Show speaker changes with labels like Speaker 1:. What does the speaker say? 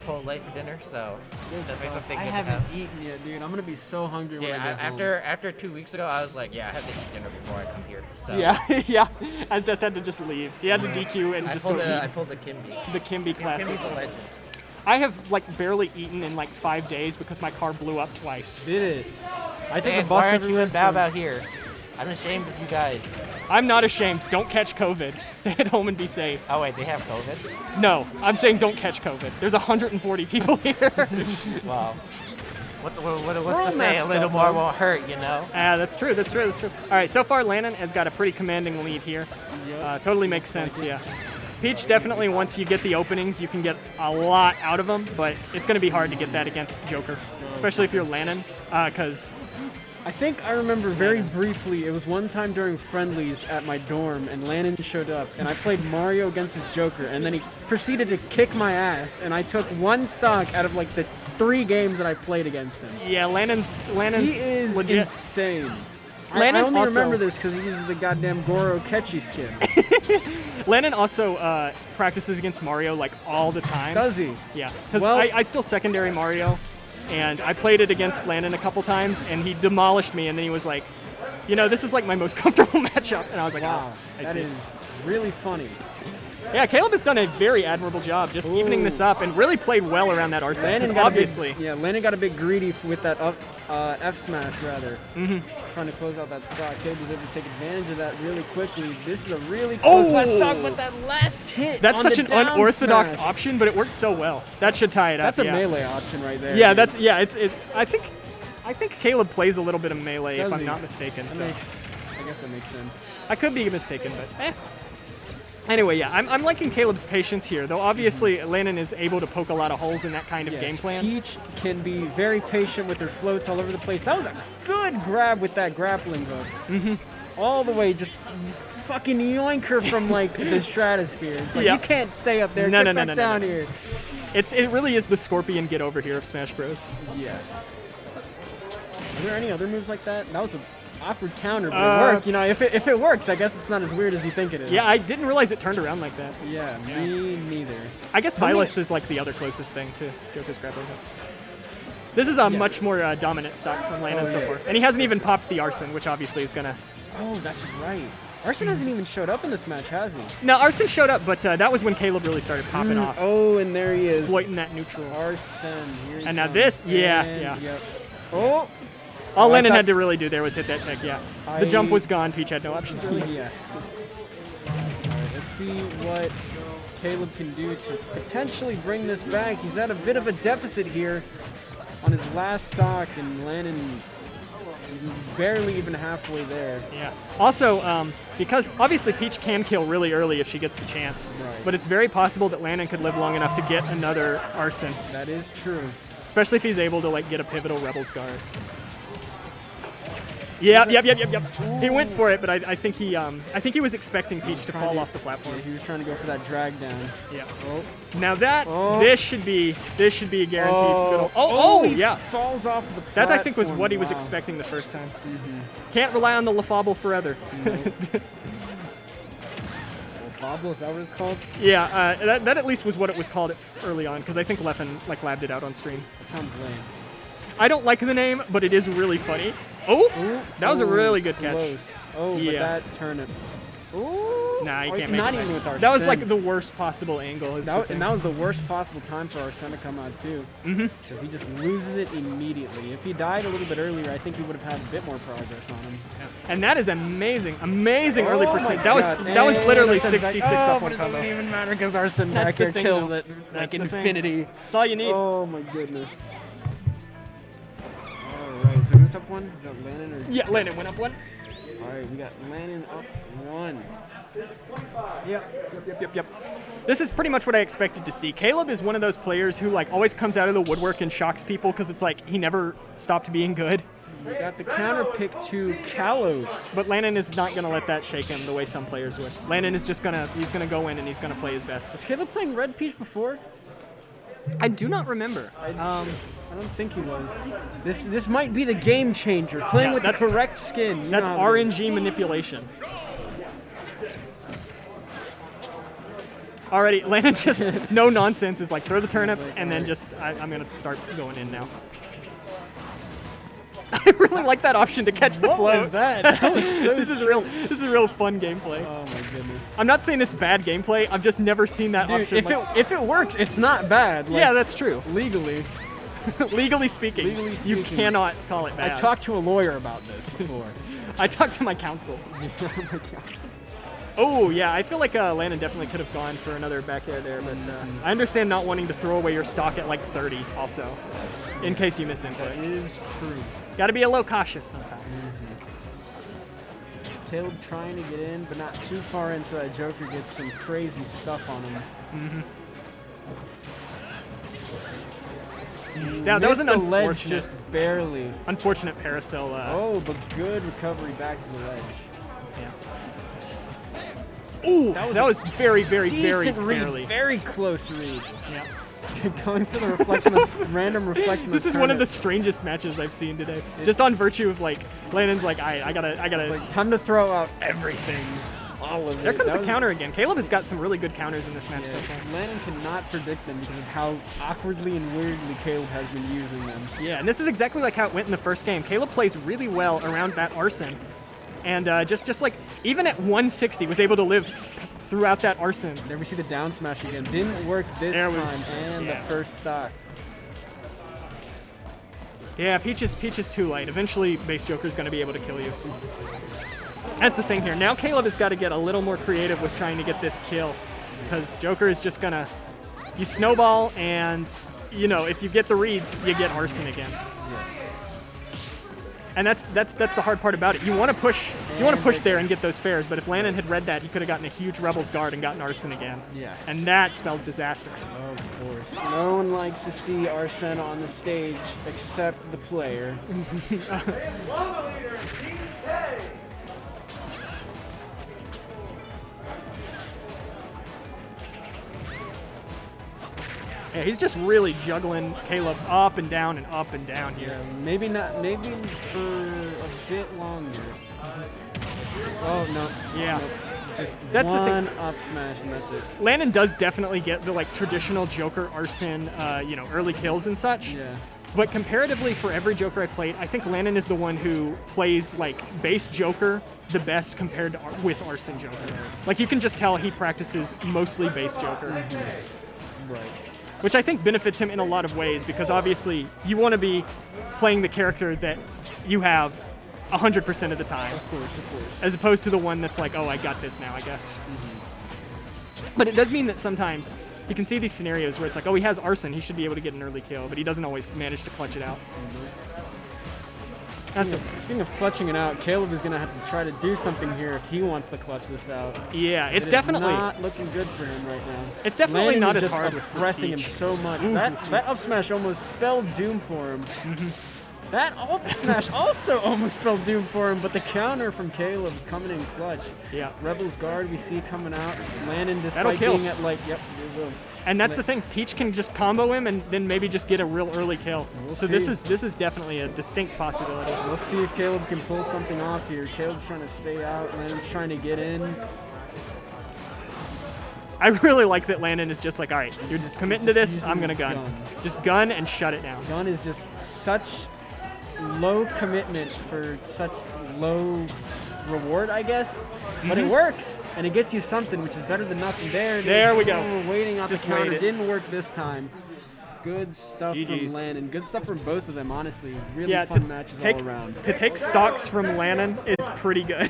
Speaker 1: Chipotle for dinner, so definitely something
Speaker 2: I
Speaker 1: good to
Speaker 2: haven't
Speaker 1: have.
Speaker 2: eaten yet, dude. I'm gonna be so hungry when I
Speaker 1: Yeah,
Speaker 2: get home.
Speaker 1: after 2 weeks ago, I was like, yeah, I have to eat dinner before I come here. So
Speaker 3: Yeah, yeah. Asdest had to just leave. He had to DQ and
Speaker 1: I
Speaker 3: just
Speaker 1: pulled
Speaker 3: go
Speaker 1: I
Speaker 3: eat
Speaker 1: pulled the Kimby.
Speaker 3: the Kimby classic.
Speaker 1: Kimby's a legend.
Speaker 3: I have like barely eaten in like 5 days because my car blew up twice.
Speaker 2: Did it? I took
Speaker 1: Fans,
Speaker 2: the bus
Speaker 1: why aren't you
Speaker 2: everywhere
Speaker 1: in Bao
Speaker 2: from-
Speaker 1: Bao here? I'm ashamed of you guys.
Speaker 3: I'm not ashamed. Don't catch COVID. Stay at home and be safe.
Speaker 1: Oh wait, they have COVID?
Speaker 3: No, I'm saying don't catch COVID. There's 140 people here.
Speaker 1: Wow. What's
Speaker 2: all
Speaker 1: to say? A
Speaker 2: messed
Speaker 1: little
Speaker 2: up,
Speaker 1: more
Speaker 2: though.
Speaker 1: won't hurt, you know?
Speaker 3: That's true. That's true. That's true. All right. So far, Lanon has got a pretty commanding lead here. Totally makes sense. Yeah. Peach definitely, once you get the openings, you can get a lot out of them, but it's going to be hard to get that against Joker, especially if you're Lanon, because
Speaker 2: I think I remember very briefly, it was one time during friendlies at my dorm, and Lanon showed up, and I played Mario against his Joker, and then he proceeded to kick my ass, and I took one stock out of like the 3 games that I played against him.
Speaker 3: yeah, Lanon's
Speaker 2: He is
Speaker 3: legit.
Speaker 2: insane. I
Speaker 3: Lannon
Speaker 2: only
Speaker 3: also-
Speaker 2: remember this because he uses the goddamn Goro Catchy skin.
Speaker 3: Lannon also practices against Mario like all the time.
Speaker 2: Does he?
Speaker 3: Yeah, because
Speaker 2: Well-
Speaker 3: I still secondary Mario, and I played it against Lanon a couple times, and he demolished me, and then he was like, you know, this is like my most comfortable matchup, and I was like,
Speaker 2: Wow,
Speaker 3: I
Speaker 2: that
Speaker 3: see.
Speaker 2: is really funny.
Speaker 3: Yeah, Caleb has done a very admirable job just evening this up and really played well around that arsenal.
Speaker 2: Landon
Speaker 3: 'cause
Speaker 2: got
Speaker 3: obviously,
Speaker 2: a big, Landon got a bit greedy with that F smash rather. Trying to close out that stock. Caleb was able to take advantage of that really quickly. This is a really close last stock, but that last hit.
Speaker 3: that's
Speaker 2: on
Speaker 3: such
Speaker 2: the
Speaker 3: an
Speaker 2: down
Speaker 3: unorthodox
Speaker 2: smash.
Speaker 3: option, but it worked so well. That should tie it
Speaker 2: That's
Speaker 3: up.
Speaker 2: a
Speaker 3: yeah.
Speaker 2: melee option right there.
Speaker 3: Yeah,
Speaker 2: dude.
Speaker 3: that's it. I think Caleb plays a little bit of melee
Speaker 2: Does
Speaker 3: if I'm
Speaker 2: he?
Speaker 3: not mistaken.
Speaker 2: That
Speaker 3: So
Speaker 2: I guess that makes sense.
Speaker 3: I could be mistaken, but Anyway, yeah, I'm liking Caleb's patience here, though obviously Lanon is able to poke a lot of holes in that kind of
Speaker 2: Yes,
Speaker 3: game plan.
Speaker 2: Peach can be very patient with her floats all over the place. That was a good grab with that grappling hook. All the way, just fucking yoink her from like the stratosphere. It's like,
Speaker 3: Yeah.
Speaker 2: you can't stay up there.
Speaker 3: No,
Speaker 2: Get
Speaker 3: no, no,
Speaker 2: back
Speaker 3: no,
Speaker 2: down
Speaker 3: no.
Speaker 2: here.
Speaker 3: It really is the Scorpion get over here of Smash Bros.
Speaker 2: Yes. Are there any other moves like that? That was an awkward counter, but
Speaker 3: Uh,
Speaker 2: it worked. You know, if it works, I guess it's not as weird as you think it is.
Speaker 3: Yeah, I didn't realize it turned around like that.
Speaker 2: Yeah, me neither.
Speaker 3: I guess
Speaker 2: many-
Speaker 3: Bylus is like the other closest thing to Joker's grappling hook. This is a much more dominant stock from Lanon so
Speaker 2: yeah.
Speaker 3: far. And he hasn't even popped the Arson, which obviously is going to...
Speaker 2: Oh, that's right. Arson hasn't even showed up in this match, has he?
Speaker 3: No, Arson showed up, but that was when Caleb really started popping off.
Speaker 2: Oh, and there he is.
Speaker 3: Exploiting that neutral.
Speaker 2: Arson. Here he
Speaker 3: And now
Speaker 2: comes.
Speaker 3: this, yeah,
Speaker 2: And,
Speaker 3: yeah.
Speaker 2: Yep. Oh.
Speaker 3: All
Speaker 2: I
Speaker 3: Lennon
Speaker 2: thought-
Speaker 3: had to really do there was hit that tech, yeah. The jump was gone. Peach had no options, really.
Speaker 2: Yes. Alright, let's see what Caleb can do to potentially bring this back. He's at a bit of a deficit here on his last stock, and Lanon barely even halfway there.
Speaker 3: Yeah. Also, because obviously Peach can kill really early if she gets the chance.
Speaker 2: Right.
Speaker 3: But it's very possible that Lanon could live long enough to get another Arson,
Speaker 2: That is true.
Speaker 3: especially if he's able to like get a pivotal Rebels guard. Yep. He went for it, but I think he was expecting Peach to fall off the platform.
Speaker 2: Yeah, he was trying to go for that drag down.
Speaker 3: Yeah.
Speaker 2: Oh.
Speaker 3: Now that
Speaker 2: Oh.
Speaker 3: this should be a guaranteed. good ol-
Speaker 2: he
Speaker 3: yeah.
Speaker 2: falls off the
Speaker 3: That
Speaker 2: platform.
Speaker 3: I think was what he was
Speaker 2: Wow.
Speaker 3: expecting the first time. Can't rely on the Lafable forever.
Speaker 2: Bobble, is that what it's called?
Speaker 3: Yeah, that at least was what it was called early on, because I think Leffen like labbed it out on stream.
Speaker 2: That sounds lame.
Speaker 3: I don't like the name, but it is really funny. Oh,
Speaker 2: Ooh,
Speaker 3: that was a really good catch.
Speaker 2: close. Oh,
Speaker 3: Yeah.
Speaker 2: but that turnip. Ooh.
Speaker 3: Nah, you
Speaker 2: Oh,
Speaker 3: can't make
Speaker 2: not
Speaker 3: it
Speaker 2: even
Speaker 3: back.
Speaker 2: with our
Speaker 3: That was
Speaker 2: Sen.
Speaker 3: like the worst possible angle. Is the
Speaker 2: And
Speaker 3: thing.
Speaker 2: that was the worst possible time for Arsene to come out too. Because he just loses it immediately. If he died a little bit earlier, I think he would have had a bit more progress on him.
Speaker 3: And that is amazing early
Speaker 2: Oh
Speaker 3: percent.
Speaker 2: my
Speaker 3: That was
Speaker 2: God.
Speaker 3: that was
Speaker 2: And
Speaker 3: literally
Speaker 2: Arsene's back.
Speaker 3: 66
Speaker 2: Oh,
Speaker 3: off
Speaker 2: but
Speaker 3: one
Speaker 2: it doesn't
Speaker 3: combo.
Speaker 2: even matter because Arsene
Speaker 3: That's
Speaker 2: back
Speaker 3: the
Speaker 2: here
Speaker 3: thing,
Speaker 2: kills
Speaker 3: though.
Speaker 2: it like
Speaker 3: That's the thing.
Speaker 2: infinity.
Speaker 3: That's all you need.
Speaker 2: Oh my goodness. Alright, so who's up one? Is that Lanon or?
Speaker 3: Yeah, Landon went up one.
Speaker 2: Alright, we got Lanon up one.
Speaker 3: Yep. This is pretty much what I expected to see. Caleb is one of those players who like always comes out of the woodwork and shocks people because it's like he never stopped being good.
Speaker 2: We got the counter pick to Kalos.
Speaker 3: But Lanon is not gonna let that shake him the way some players would. Lanon is just gonna go in and he's gonna play his best.
Speaker 2: Was Caleb playing Red Peach before?
Speaker 3: I do not remember.
Speaker 2: I don't think he was. This might be the game changer. Playing
Speaker 3: Yeah,
Speaker 2: with the
Speaker 3: that's-
Speaker 2: correct skin. You
Speaker 3: That's
Speaker 2: know how it is.
Speaker 3: RNG manipulation. Already, Lanon just no nonsense is like throw the turnip and then just I'm gonna start going in now. I really like that option to catch the
Speaker 2: What
Speaker 3: float.
Speaker 2: was that? That was so
Speaker 3: This is real fun gameplay.
Speaker 2: Oh my goodness.
Speaker 3: I'm not saying it's bad gameplay. I've just never seen that
Speaker 2: Dude,
Speaker 3: option.
Speaker 2: if it works, it's not bad. Like,
Speaker 3: yeah, that's true.
Speaker 2: legally.
Speaker 3: Legally speaking, you cannot call it bad.
Speaker 2: I talked to a lawyer about this before.
Speaker 3: I talked to my counsel. Oh, yeah, I feel like Lanon definitely could have gone for another back air there, but I understand not wanting to throw away your stock at like 30 also, in case you miss input.
Speaker 2: That is true.
Speaker 3: Got to be a little cautious sometimes.
Speaker 2: Caleb trying to get in, but not too far in so that Joker gets some crazy stuff on him.
Speaker 3: Yeah, that was an
Speaker 2: Missed the ledge
Speaker 3: unfortunate,
Speaker 2: just barely.
Speaker 3: unfortunate parasail.
Speaker 2: Oh, but good recovery back to the ledge.
Speaker 3: Yeah. Ooh, that was very, very, very
Speaker 2: Decent read,
Speaker 3: fairly.
Speaker 2: very close read.
Speaker 3: Yeah.
Speaker 2: Going for the reflection of random reflection.
Speaker 3: This is one of the strangest matches I've seen today. Just on virtue of like, Lanon's like, I gotta.
Speaker 2: Like, time to throw out everything. All of it.
Speaker 3: There comes
Speaker 2: That
Speaker 3: the
Speaker 2: was-
Speaker 3: counter again. Caleb has got some really good counters in this match
Speaker 2: Yeah,
Speaker 3: so far.
Speaker 2: Lanon cannot predict them because of how awkwardly and weirdly Caleb has been using them.
Speaker 3: Yeah, and this is exactly like how it went in the first game. Caleb plays really well around that arson, and just like even at 160 was able to live throughout that arson.
Speaker 2: There we see the down smash again. Didn't work this
Speaker 3: There we-
Speaker 2: time, and
Speaker 3: yeah.
Speaker 2: the first stock.
Speaker 3: Yeah, Peach is too light. Eventually, Base Joker's going to be able to kill you. That's the thing here. Now Caleb has got to get a little more creative with trying to get this kill, because Joker is just gonna you snowball, and you know if you get the reads, you get arson again. And that's the hard part about it. You want to push there and get those fares, but if Lanon had read that, he could have gotten a huge Rebel's Guard and gotten arson again.
Speaker 2: Yes.
Speaker 3: And that spells disaster.
Speaker 2: Of course. No one likes to see Arsene on the stage except the player.
Speaker 3: Yeah, he's just really juggling Caleb up and down here.
Speaker 2: Yeah, maybe not. Maybe for a bit longer. Oh no.
Speaker 3: Yeah.
Speaker 2: Nope. Just
Speaker 3: That's the thing.
Speaker 2: one up smash and that's it.
Speaker 3: Lanon does definitely get the like traditional Joker arson, early kills and such.
Speaker 2: Yeah.
Speaker 3: But comparatively, for every Joker I've played, I think Lanon is the one who plays like base Joker the best compared to with arson Joker. Like you can just tell he practices mostly base Joker.
Speaker 2: Right.
Speaker 3: Which I think benefits him in a lot of ways, because obviously you want to be playing the character that you have 100% of the time,
Speaker 2: Of course.
Speaker 3: as opposed to the one that's like, oh, I got this now, I guess. But it does mean that sometimes you can see these scenarios where it's like, oh, he has arson, he should be able to get an early kill, but he doesn't always manage to clutch it out. That's
Speaker 2: Speaking of clutching it out, Caleb is gonna have to try to do something here if he wants to clutch this out.
Speaker 3: yeah, it's
Speaker 2: It is
Speaker 3: definitely
Speaker 2: not looking good for him right now.
Speaker 3: It's definitely
Speaker 2: Lanon
Speaker 3: not
Speaker 2: is
Speaker 3: as
Speaker 2: just
Speaker 3: hard with
Speaker 2: pressing him
Speaker 3: Peach.
Speaker 2: so much. That up smash almost spelled doom for him. That up smash also almost spelled doom for him, but the counter from Caleb coming in clutch.
Speaker 3: yeah.
Speaker 2: Rebel's Guard we see coming out. Lanon,
Speaker 3: That'll
Speaker 2: despite
Speaker 3: kill.
Speaker 2: being at like, yep, it will.
Speaker 3: And that's the thing. Peach can just combo him and then maybe just get a real early kill.
Speaker 2: We'll
Speaker 3: So
Speaker 2: see.
Speaker 3: this is definitely a distinct possibility.
Speaker 2: We'll see if Caleb can pull something off here. Caleb's trying to stay out, Lanon's trying to get in.
Speaker 3: I really like that Lanon is just like, all right, you're committing to this,
Speaker 2: using
Speaker 3: I'm gonna gun.
Speaker 2: gun.
Speaker 3: Just gun and shut it down.
Speaker 2: Gun is just such low commitment for such low reward, I guess. But it works, and it gets you something, which is better than nothing.
Speaker 3: There we go.
Speaker 2: We're waiting out
Speaker 3: Just
Speaker 2: the counter.
Speaker 3: wait it.
Speaker 2: Didn't work this time. Good stuff
Speaker 3: GGs.
Speaker 2: from Lanon. Good stuff from both of them, honestly. Really
Speaker 3: Yeah,
Speaker 2: fun matches
Speaker 3: take,
Speaker 2: all around.
Speaker 3: to take stocks from Lanon is pretty good.